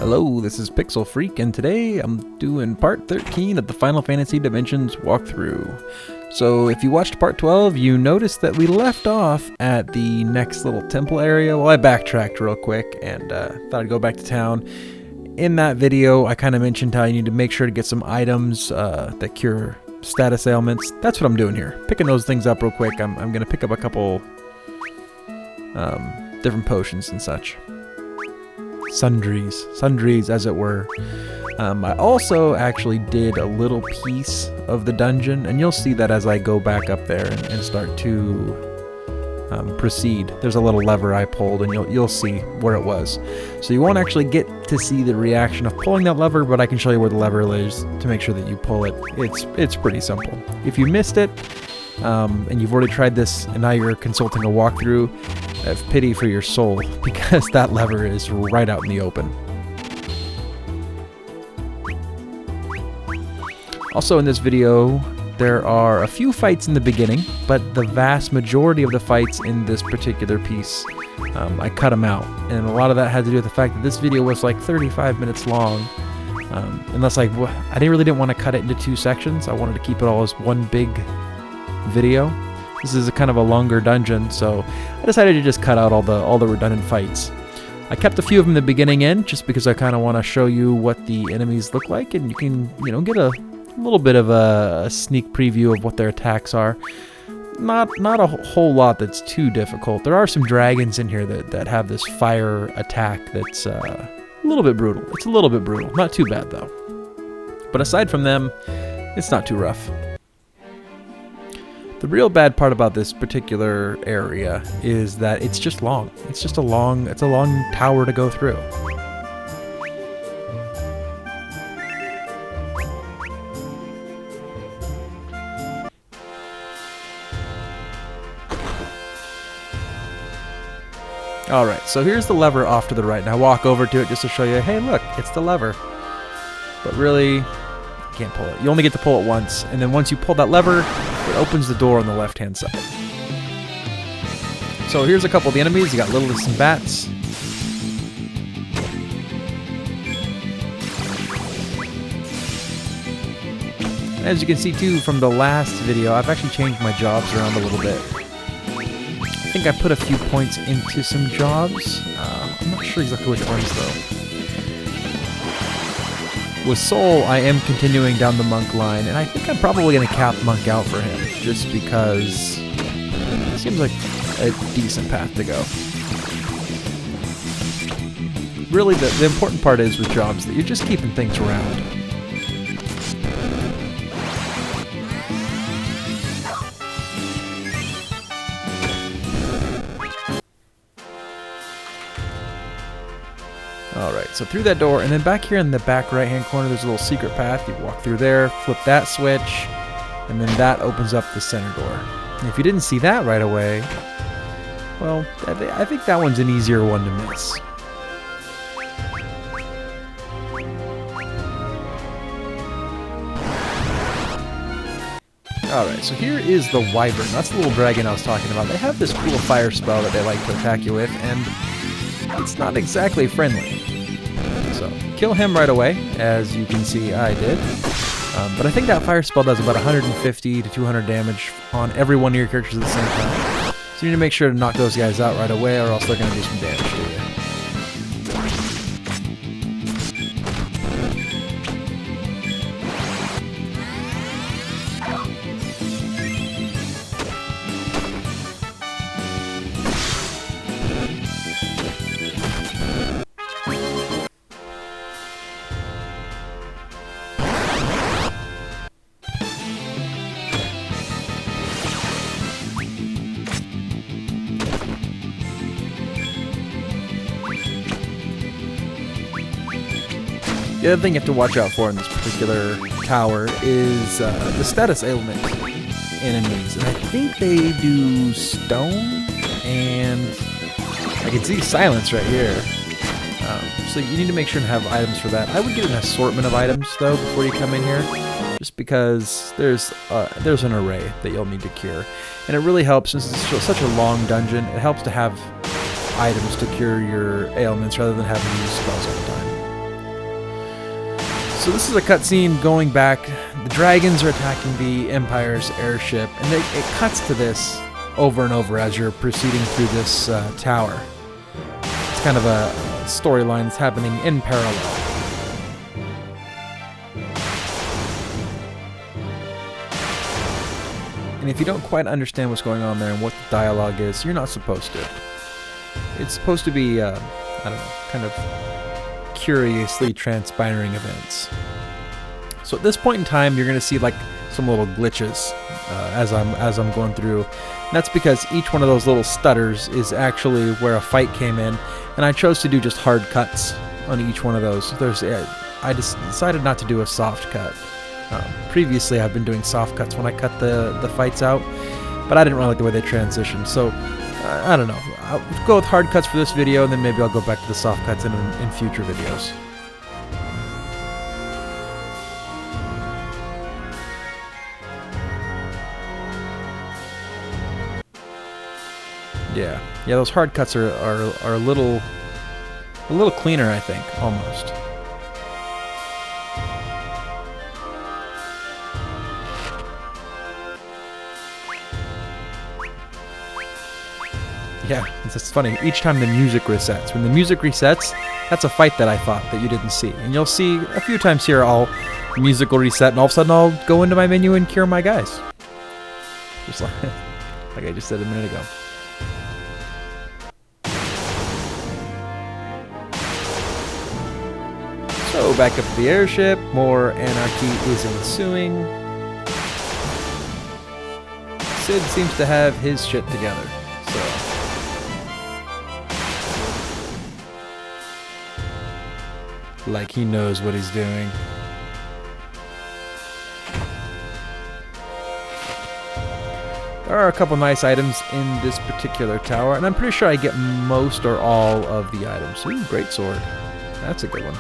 Hello, this is Pixel Freak, and today I'm doing part 13 of the Final Fantasy Dimensions walkthrough. So if you watched part 12, you noticed that we left off at the next little temple area. Well, I backtracked real quick and thought I'd go back to town. In that video, I kind of mentioned how you need to make sure to get some items that cure status ailments. That's what I'm doing here. Picking those things up real quick. I'm going to pick up a couple different potions and such. Sundries as it were. I also actually did a little piece of the dungeon, and you'll see that as I go back up there and start to proceed. There's a little lever I pulled, and you'll see where it was. So you won't actually get to see the reaction of pulling that lever, but I can show you where the lever is to make sure that you pull it. It's pretty simple. If you missed it, and you've already tried this, and now you're consulting a walkthrough, I have pity for your soul, because that lever is right out in the open. Also in this video, there are a few fights in the beginning, but the vast majority of the fights in this particular piece, I cut them out. And a lot of that had to do with the fact that this video was like 35 minutes long. Unless I really didn't want to cut it into two sections. I wanted to keep it all as one big video. This is a kind of a longer dungeon, so I decided to just cut out all the redundant fights. I kept a few of them in the beginning in, just because I kind of want to show you what the enemies look like, and you can, get a little bit of a sneak preview of what their attacks are. Not a whole lot that's too difficult. There are some dragons in here that have this fire attack that's a little bit brutal. It's a little bit brutal. Not too bad, though. But aside from them, it's not too rough. The real bad part about this particular area is that it's just long. It's a long tower to go through. Alright, so here's the lever off to the right. Now walk over to it just to show you, hey look, it's the lever. But really, you can't pull it. You only get to pull it once, and then once you pull that lever, it opens the door on the left-hand side. So here's a couple of the enemies. You got Liliths and Bats. As you can see too from the last video, I've actually changed my jobs around a little bit. I think I put a few points into some jobs. I'm not sure exactly which ones though. With Soul, I am continuing down the Monk line, and I think I'm probably going to cap Monk out for him, just because it seems like a decent path to go. Really, the important part is with jobs that you're just keeping things around. Alright, so through that door, and then back here in the back right-hand corner, there's a little secret path. You walk through there, flip that switch, and then that opens up the center door. And if you didn't see that right away, well, I think that one's an easier one to miss. Alright, so here is the Wyvern. That's the little dragon I was talking about. They have this cool fire spell that they like to attack you with, and it's not exactly friendly. So, kill him right away, as you can see I did. But I think that fire spell does about 150 to 200 damage on every one of your characters at the same time. So you need to make sure to knock those guys out right away, or else they're going to do some damage to you. The other thing you have to watch out for in this particular tower is the status ailment enemies. And I think they do stone, and I can see silence right here. So you need to make sure to have items for that. I would get an assortment of items, though, before you come in here, just because there's an array that you'll need to cure. And it really helps, since it's such a long dungeon, it helps to have items to cure your ailments rather than having to use spells all the time. So this is a cutscene going back. The dragons are attacking the Empire's airship, and it cuts to this over and over as you're proceeding through this tower. It's kind of a storyline that's happening in parallel. And if you don't quite understand what's going on there and what the dialogue is, you're not supposed to. It's supposed to be, I don't know, kind of curiously transpiring events. So at this point in time, you're going to see like some little glitches as I'm going through. And that's because each one of those little stutters is actually where a fight came in, and I chose to do just hard cuts on each one of those. I just decided not to do a soft cut. Previously, I've been doing soft cuts when I cut the fights out, but I didn't really like the way they transitioned. So I don't know. I'll go with hard cuts for this video, and then maybe I'll go back to the soft cuts in future videos. Yeah, those hard cuts are a little cleaner, I think, almost. Yeah, it's just funny. Each time the music resets. When the music resets, that's a fight that I thought that you didn't see. And you'll see a few times here the music will reset, and all of a sudden I'll go into my menu and cure my guys. Just like I just said a minute ago. So back up to the airship, more anarchy is ensuing. Sid seems to have his shit together, so... like he knows what he's doing. There are a couple nice items in this particular tower, and I'm pretty sure I get most or all of the items. Ooh, great sword. That's a good one.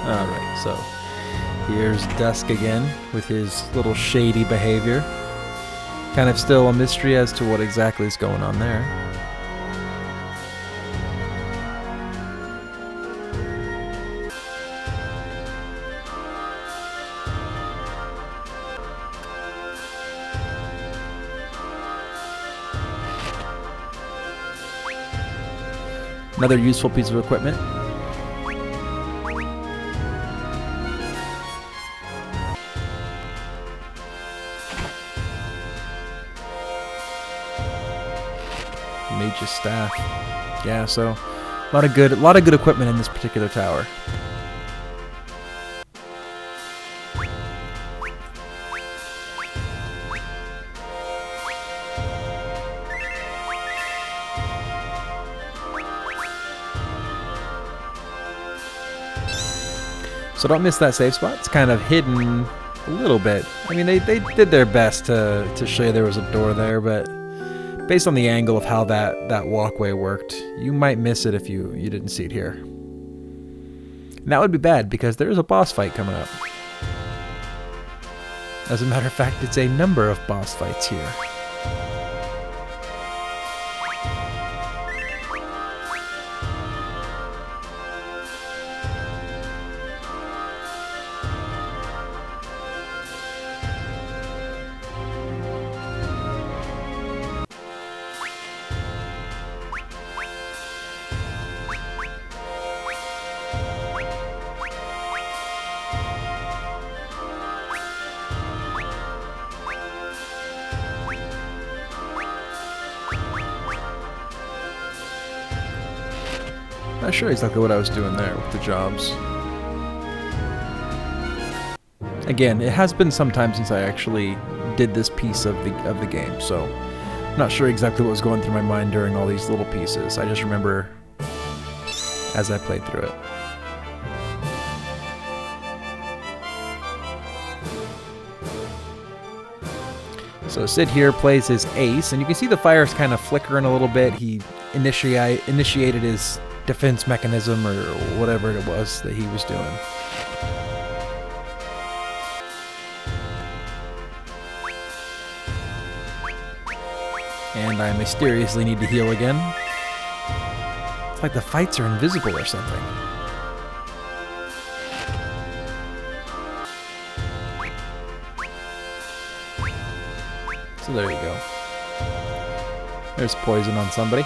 Alright, so here's Dusk again with his little shady behavior. Kind of still a mystery as to what exactly is going on there. Another useful piece of equipment. Mage's staff. Yeah, so a lot of good equipment in this particular tower. So don't miss that safe spot. It's kind of hidden a little bit. I mean, they did their best to show you there was a door there, but based on the angle of how that walkway worked, you might miss it if you didn't see it here. And that would be bad, because there is a boss fight coming up. As a matter of fact, it's a number of boss fights here. Not sure exactly what I was doing there with the jobs. Again, it has been some time since I actually did this piece of the game, so I'm not sure exactly what was going through my mind during all these little pieces. I just remember as I played through it. So Sid here plays his ace, and you can see the fire's kind of flickering a little bit. He initiated his defense mechanism or whatever it was that he was doing. And I mysteriously need to heal again. It's like the fights are invisible or something. So there you go. There's poison on somebody.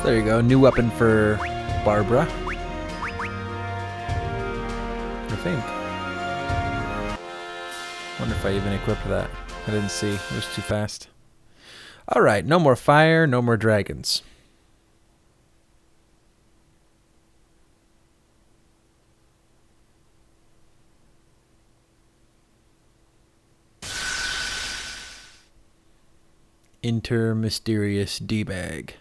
There you go, new weapon for Barbara. I think. Wonder if I even equipped that. I didn't see, it was too fast. Alright, no more fire, no more dragons. Enter mysterious D-bag.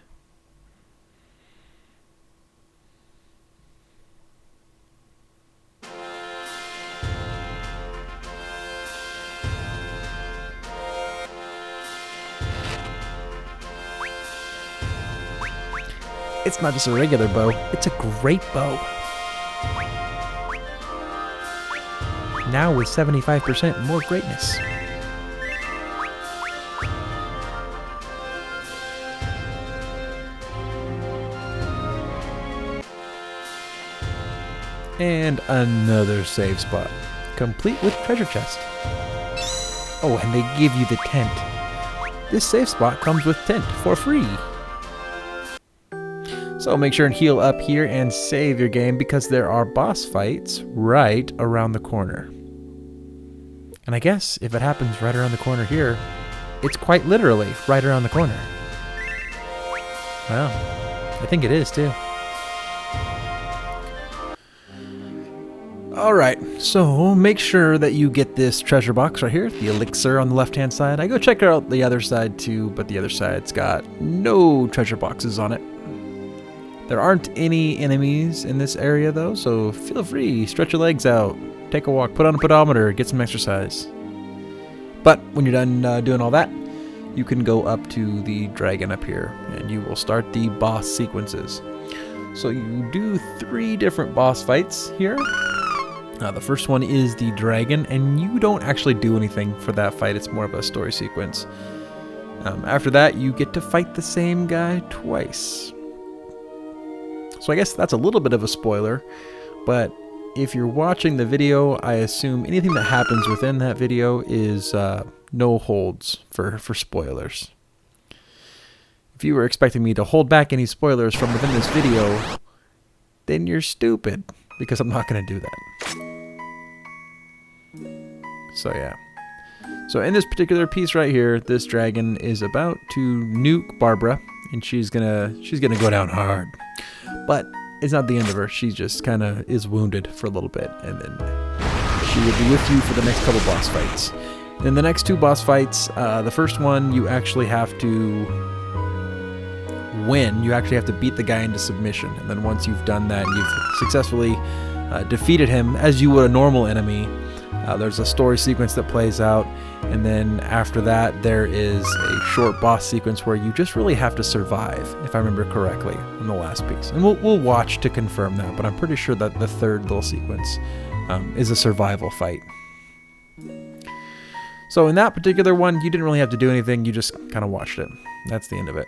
It's not just a regular bow, it's a great bow. Now with 75% more greatness. And another save spot, complete with treasure chest. Oh, and they give you the tent. This save spot comes with tent for free. So make sure and heal up here and save your game because there are boss fights right around the corner. And I guess if it happens right around the corner here, it's quite literally right around the corner. Wow, I think it is too. Alright, so make sure that you get this treasure box right here, the elixir on the left hand side. I go check out the other side too, but the other side's got no treasure boxes on it. There aren't any enemies in this area though, so feel free, stretch your legs out, take a walk, put on a pedometer, get some exercise. But when you're done doing all that, you can go up to the dragon up here and you will start the boss sequences. So you do 3 different boss fights here. The first one is the dragon, and you don't actually do anything for that fight, it's more of a story sequence. After that, you get to fight the same guy twice. So I guess that's a little bit of a spoiler, but if you're watching the video, I assume anything that happens within that video is no holds for spoilers. If you were expecting me to hold back any spoilers from within this video, then you're stupid, because I'm not going to do that. So yeah. So in this particular piece right here, this dragon is about to nuke Barbara, and she's gonna go down hard. But it's not the end of her. She just kind of is wounded for a little bit, and then she will be with you for the next couple boss fights. In the next 2 boss fights, the first one you actually have to win. You actually have to beat the guy into submission, and then once you've done that, you've successfully defeated him as you would a normal enemy. There's a story sequence that plays out, and then after that there is a short boss sequence where you just really have to survive, if I remember correctly, in the last piece. And we'll watch to confirm that, but I'm pretty sure that the third little sequence is a survival fight. So in that particular one, you didn't really have to do anything, you just kind of watched it. That's the end of it.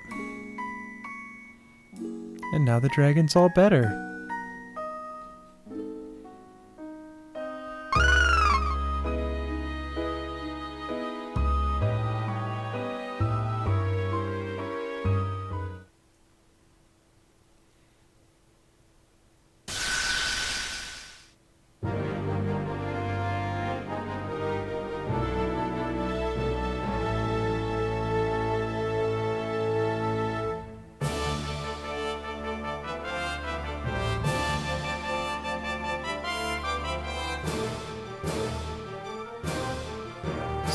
And now the dragon's all better.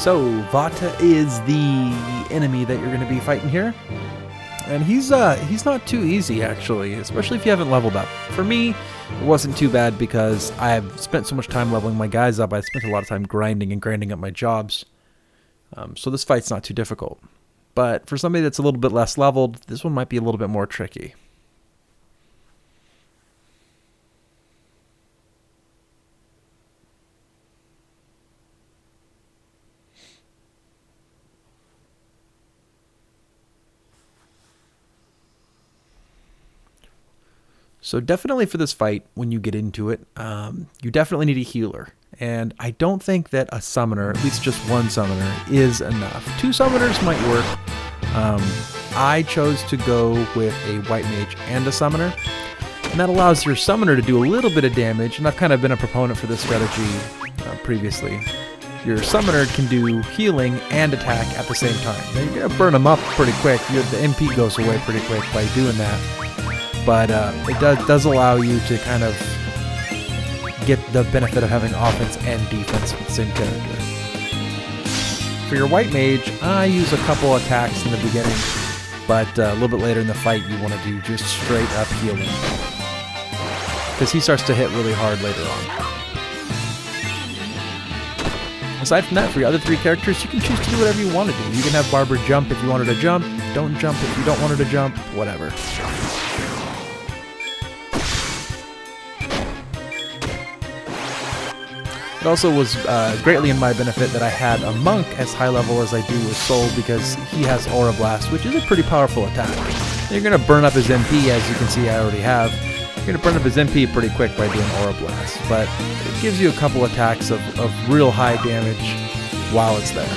So Vata is the enemy that you're going to be fighting here, and he's not too easy actually, especially if you haven't leveled up. For me, it wasn't too bad because I have spent so much time leveling my guys up. I spent a lot of time grinding up my jobs, so this fight's not too difficult. But for somebody that's a little bit less leveled, this one might be a little bit more tricky. So definitely for this fight, when you get into it, you definitely need a healer. And I don't think that a summoner, at least just one summoner, is enough. 2 summoners might work. I chose to go with a white mage and a summoner. And that allows your summoner to do a little bit of damage. And I've kind of been a proponent for this strategy previously. Your summoner can do healing and attack at the same time. Now you're going to burn them up pretty quick. The MP goes away pretty quick by doing that. But it does allow you to kind of get the benefit of having offense and defense with the same character. For your white mage, I use a couple attacks in the beginning, but a little bit later in the fight you want to do just straight up healing, because he starts to hit really hard later on. Aside from that, for your other 3 characters, you can choose to do whatever you want to do. You can have Barbara jump if you want her to jump, don't jump if you don't want her to jump, whatever. It also was greatly in my benefit that I had a monk as high level as I do with Soul, because he has Aura Blast, which is a pretty powerful attack. And you're going to burn up his MP, as you can see I already have. You're going to burn up his MP pretty quick by doing Aura Blast, but it gives you a couple attacks of real high damage while it's there.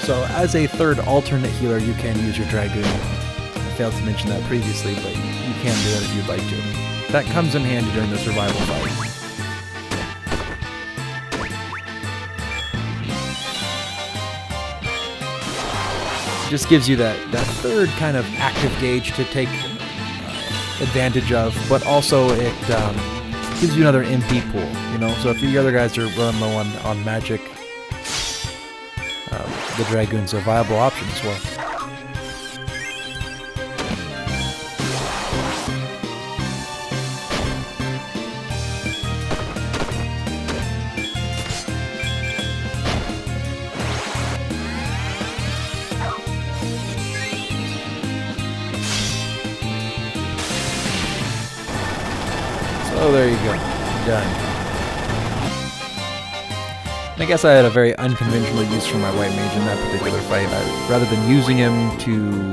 So as a third alternate healer, you can use your Dragoon. I failed to mention that previously, but you can do that if you'd like to. That comes in handy during the survival fight. It just gives you that third kind of active gauge to take advantage of, but also it gives you another MP pool, you know? So if the other guys are running low on magic, the Dragoon's a viable option as well. So there you go, done. I guess I had a very unconventional use for my white mage in that particular fight. Rather than using him to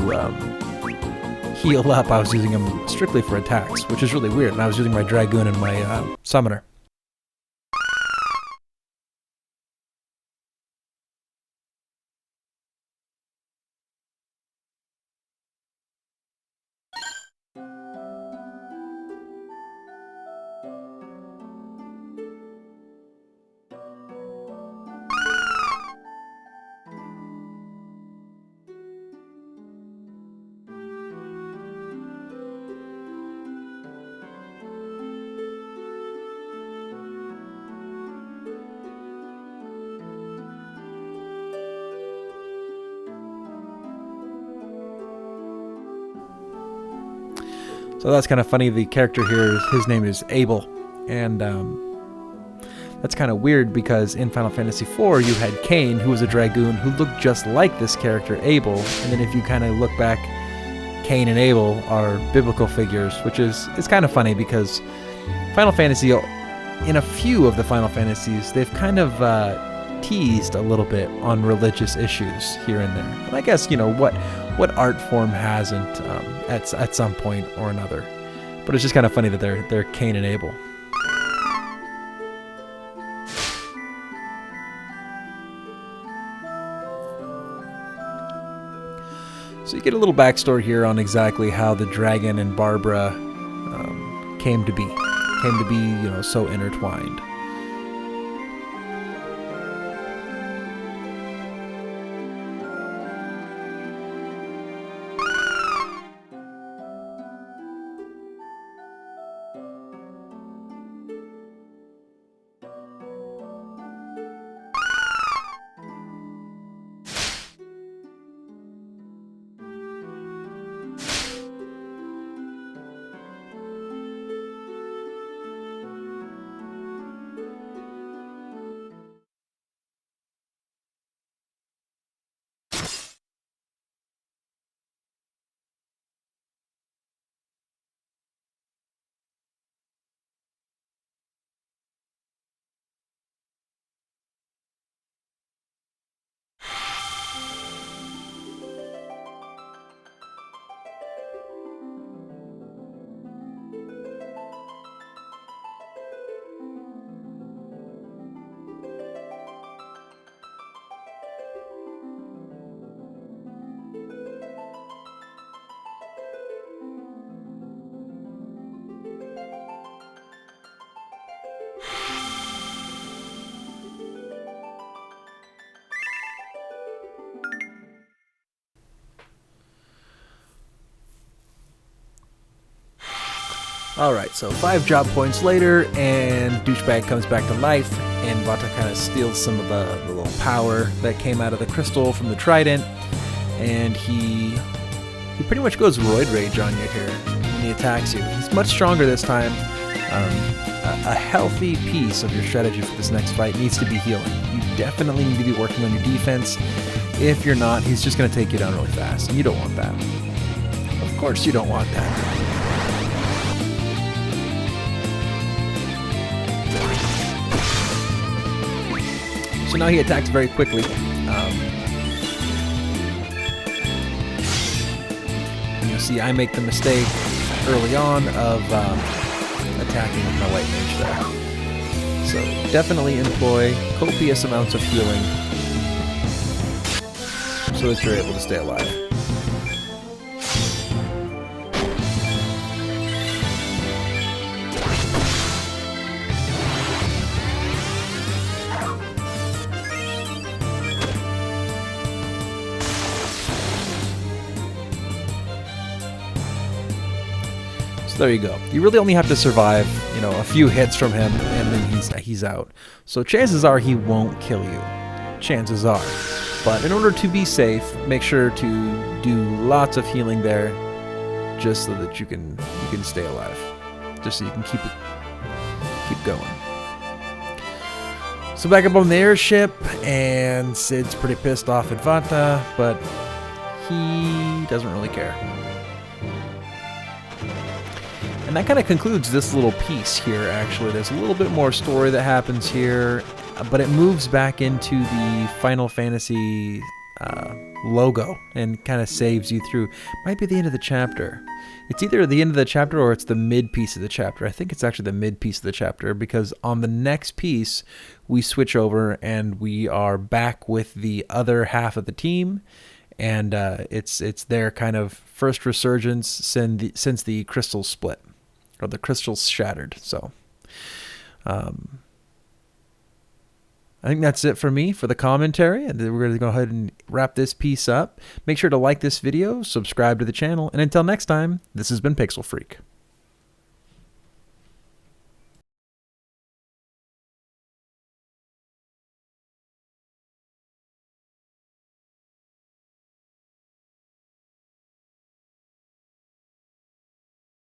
heal up, I was using him strictly for attacks, which is really weird, and I was using my Dragoon and my summoner. So that's kind of funny. The character here, his name is Abel, and that's kind of weird because in Final Fantasy IV you had Cain, who was a Dragoon, who looked just like this character Abel, and then if you kind of look back, Cain and Abel are biblical figures, which is kind of funny because Final Fantasy, in a few of the Final Fantasies, they've kind of teased a little bit on religious issues here and there. And I guess, you know, what art form hasn't at some point or another. But it's just kind of funny that they're Cain and Abel. So you get a little backstory here on exactly how the dragon and Barbara came to be, you know, so intertwined. Alright, so 5 job points later, and Douchebag comes back to life, and Vata kind of steals some of the little power that came out of the crystal from the trident, and he pretty much goes roid rage on you here, and he attacks you. He's much stronger this time. A healthy piece of your strategy for this next fight needs to be healing. You definitely need to be working on your defense. If you're not, he's just going to take you down really fast, and you don't want that. Of course you don't want that. So now he attacks very quickly. And you'll see I make the mistake early on of attacking with my white mage there. So definitely employ copious amounts of healing so that you're able to stay alive. There you go. You really only have to survive, you know, a few hits from him, and then he's out. So chances are he won't kill you. Chances are. But in order to be safe, make sure to do lots of healing there, just so that you can stay alive. Just so you can keep going. So back up on the airship, and Sid's pretty pissed off at Vata, but he doesn't really care. And that kind of concludes this little piece here, actually. There's a little bit more story that happens here, but it moves back into the Final Fantasy logo and kind of saves you through. Might be the end of the chapter. It's either the end of the chapter or it's the mid piece of the chapter. I think it's actually the mid piece of the chapter, because on the next piece, we switch over and we are back with the other half of the team. And it's their kind of first resurgence since the crystals split. Or the crystals shattered. So I think that's it for me for the commentary, and we're going to go ahead and wrap this piece up. Make sure to like this video, subscribe to the channel, and until next time, this has been Pixel Freak.